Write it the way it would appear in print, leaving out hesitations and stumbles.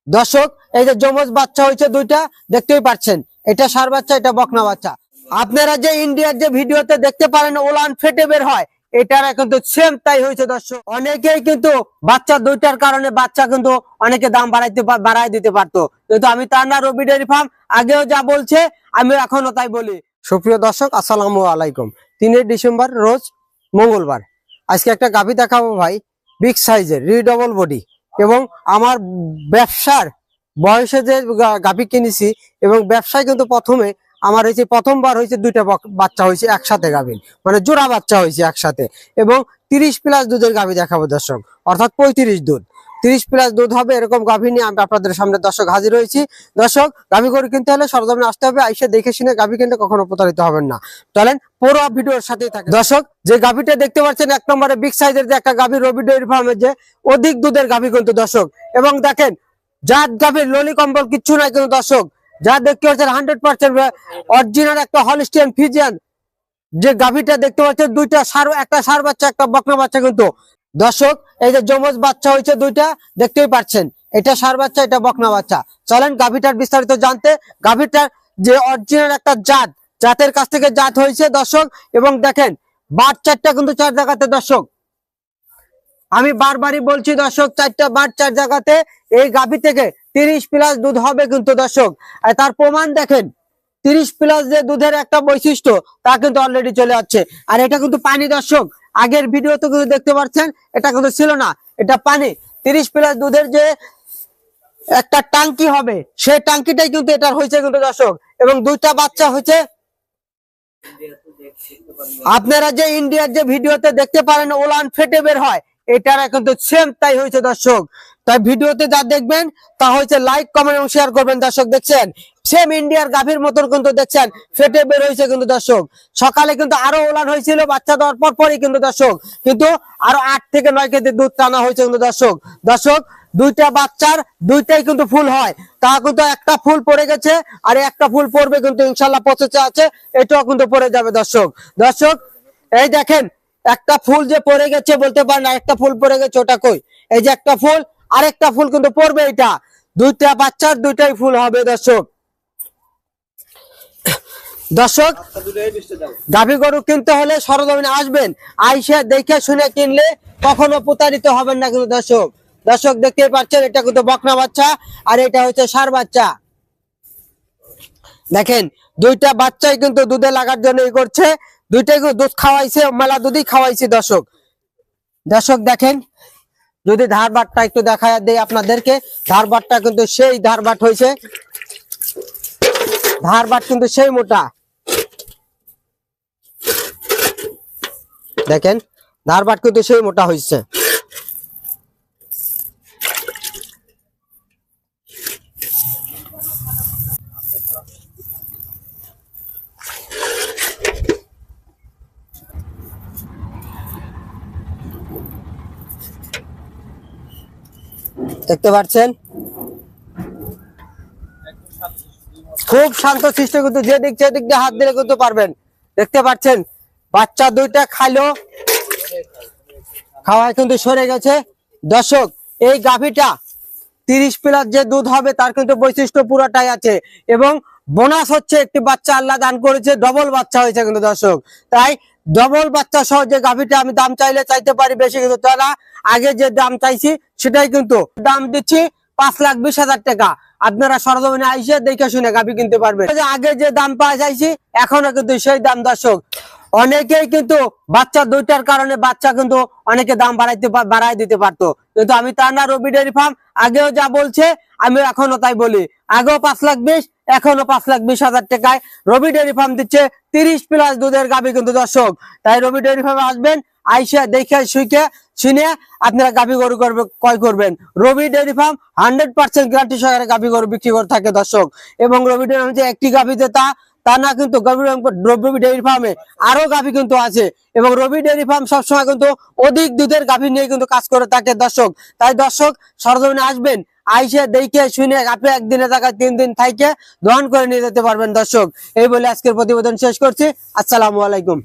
দর্শক এই যে যমজ বাচ্চা হয়েছে দুইটা, দেখতেই পাচ্ছেন, এটা ষাঁড় বাচ্চা, এটা বকনা বাচ্চা। আপনারা যে ইন্ডিয়ার যে ভিডিওতে দেখতে পারেন ওলান ফেটে বের হয়, এটার কিন্তু সেম তাই হয়েছে। দর্শক অনেকেই কিন্তু বাচ্চা দুইটার কারণে বাচ্চা কিন্তু অনেকে দাম বাড়াই দিতে পারতো, কিন্তু আমি তার না, রবি ডেয়ারি ফার্ম আগেও যা বলছে আমি এখনো তাই বলি। সুপ্রিয় দর্শক, আসসালামু আলাইকুম। 3 ডিসেম্বর রোজ মঙ্গলবার। আজকে একটা গাভী দেখাবো ভাই, বিগ সাইজের, রিডবল বডি, এবং আমার ব্যবসার বয়সে যে গাভী কিনেছি এবং ব্যবসায় কিন্তু প্রথমে আমার হয়েছে, প্রথমবার হয়েছে দুইটা বাচ্চা হয়েছে একসাথে, গাভীর মানে জোড়া বাচ্চা হয়েছে একসাথে, এবং 30+ দুধের গাভী দেখাবো দর্শক, অর্থাৎ 35 দুধ, 30+ দুধ হবে এরকম গাভী নিয়ে আমি আপনাদের সামনে দর্শক হাজির হয়েছি। দর্শক গাভী গরু কিনতে হলে সরজমিনে আসতে হবে, আইসা দেখে শুনে গাভী কিনতে কখনো প্রতারিত হবেন না। চলেন পুরো ভিডিওর সাথেই থাকে। দর্শক যে গাভীটা দেখতে পাচ্ছেন, 1 নম্বরে বিগ সাইজের যে একটা গাভী, রবি ডেয়ারি ফার্মের যে অধিক দুধের গাভী কিন্তু দর্শক, এবং দেখেন জাত গাভীর ললি কম্বল কিচ্ছু নাই কিন্তু দর্শক, যা দেখতে পাচ্ছেন 100% অরিজিনাল একটা হলিস্টিয়ান ফিজিয়ান যে গাভীটা দেখতে পাচ্ছেন, দুইটা ষাঁড়, একটা ষাঁড় বাচ্চা, একটা বকনা বাচ্চা কিন্তু দর্শক। এই যে যমজ বাচ্চা হয়েছে দুইটা, দেখতেই পাচ্ছেন, এটা ষাঁড় বাচ্চা, এটা বকনা বাচ্চা। চলেন গাভীটার বিস্তারিত জানতে। গাভীটার যে অরিজিনাল একটা জাতের কাছ থেকে জাত হয়েছে দর্শক, এবং দেখেন বাচ্চাটা কিন্তু 4 জায়গাতে দর্শক, আমি বারবারই বলছি দর্শক, 4টা বার 4 জায়গাতে। এই গাভী থেকে 30+ দুধ হবে কিন্তু দর্শক, আর তার প্রমাণ দেখেন, 30+ যে দুধের একটা বৈশিষ্ট্য তা কিন্তু অলরেডি চলে যাচ্ছে। আর এটা কিন্তু পানি দর্শক, আগের ভিডিওতে কিন্তু দেখতে পাচ্ছেন এটা কিন্তু ছিল না, এটা পানি। 30+ দুধের যে একটা টাঙ্কি হবে, সেই টাঙ্কিটাই কিন্তু এটা হয়েছে কিন্তু দর্শক, এবং দুইটা বাচ্চা হয়েছে। আপনারা যে ইন্ডিয়ার যে ভিডিওতে দেখতে পারেন ওলান ফেটে বের হয়, এটার কিন্তু সেম তাই হয়েছে দর্শক। তাই ভিডিওতে যা দেখবেন তা হয়েছে, লাইক কমেন্ট এবং শেয়ার করবেন দর্শক। দেখছেন সেম ইন্ডিয়ার গাভীর মতন কিন্তু দেখছেন ফেটে বের হয়েছে কিন্তু দর্শক। সকালে কিন্তু আরো ওলান হয়েছিল বাচ্চা দেওয়ার পরই কিন্তু দর্শক, কিন্তু আরো 8 থেকে 9 কেজি দুধ টানা হয়েছে কিন্তু দর্শক। দর্শক দুইটা বাচ্চার দুইটাই কিন্তু ফুল হয়, তা কিন্তু একটা ফুল পড়ে গেছে, আর একটা ফুল পড়বে কিন্তু ইনশাল্লাহ প্রসেসে আছে, এটাও কিন্তু পড়ে যাবে দর্শক। দর্শক এই দেখেন একটা ফুল যে পড়ে গেছে, বলতে পারেন একটা ফুল পড়ে গেছে, ওটা কই? এই যে একটা ফুল, আরেকটা ফুল কিন্তু পড়বে, এটা দুইটা বাচ্চার দুইটাই ফুল হবে দর্শক। দর্শক গাভী গরু কিনতে হলে সরজমিনে আসবেন, আইসা দেখে শুনে কিনলে কখনো প্রতারিত হবেন না কিন্তু দর্শক। দর্শক দেখতেই পাচ্ছেন, এটা কিন্তু বকনা বাচ্চা, আর এটা হচ্ছে ষাঁড় বাচ্চা। দেখেন দুইটা বাচ্চাই কিন্তু দুধে লাগার জন্য ই করছে, দুইটাই দুধ খাওয়াইছে, মেলা দুধই খাওয়াইছে দর্শক। দর্শক দেখেন, যদি ধারবাটটা একটু দেখায় দেই আপনাদেরকে, ধারবাটটা কিন্তু সেই ধারবাট হয়েছে, ধারবাট কিন্তু সেই মোটা। দেখেন ধারবাট কিন্তু সেই মোটা হয়েছে। দেখতে পাচ্ছেন খুব শান্ত সৃষ্ট, কিন্তু যে দিক সেদিক দিয়ে হাত দিলে কিন্তু পারবেন। দেখতে পাচ্ছেন বাচ্চা দুইটা খাইলো, খাওয়ায় কিন্তু সরে গেছে দর্শক। এই গাভীটা 30+ যে দুধ হবে তার কিন্তু বৈশিষ্ট্য পুরোটাই আছে, এবং বোনাস হচ্ছে একটি বাচ্চা আল্লাহ দান করেছে, ডবল বাচ্চা হয়েছে কিন্তু দর্শক। তাই ডবল বাচ্চা সহ যে গাভীটা আমি দাম চাইলে চাইতে পারি বেশি, কিন্তু তারা আগে যে দাম চাইছি সেটাই কিন্তু দাম দিচ্ছি 5,20,000 টাকা। আপনারা সরজমিনে আইসে দেখে শুনে গাভী কিনতে পারবেন। আগে যে দাম পাওয়া চাইছি এখনো কিন্তু সেই দাম দর্শক। অনেকেই কিন্তু বাচ্চা দুইটার কারণে বাচ্চা কিন্তু অনেকে দাম বাড়াই দিতে পারতো, কিন্তু আমি তার না, রবি ডেয়ারি ফার্ম আগেও যা বলছে আমি এখনো তাই বলি। আগেও 5,20,000, এখনো 5,20,000 টাকায় রবি ডেয়ারি ফার্ম দিচ্ছে 30+ দুধের গাভী কিন্তু দর্শক। তাই রবি ডেয়ারি ফার্মে আসবেন, আইসা দেখে শুনে আপনারা গাভী গরু ক্রয় করবেন। রবি ডেয়ারি ফার্ম 100% গ্যারান্টি সহকারে গাভী গরু বিক্রি করে থাকে দর্শক। এবং রবি ডেয়ারি ফার্ম যে একটি গাভীতে তা না, কিন্তু রবি ডেয়ারি ফার্মে আরো গাভী কিন্তু আছে, এবং রবি ডেয়ারি ফার্ম সবসময় কিন্তু অধিক দুধের গাভী নিয়ে কিন্তু কাজ করে থাকে দর্শক। তাই দর্শক সরজমিনে আসবেন, আইসে দেখে শুনে আপনি একদিনের জায়গায় 3 দিন থাইকে দহন করে নিয়ে যেতে পারবেন দর্শক। এই বলে আজকের প্রতিবেদন শেষ করছি। আসসালামু আলাইকুম।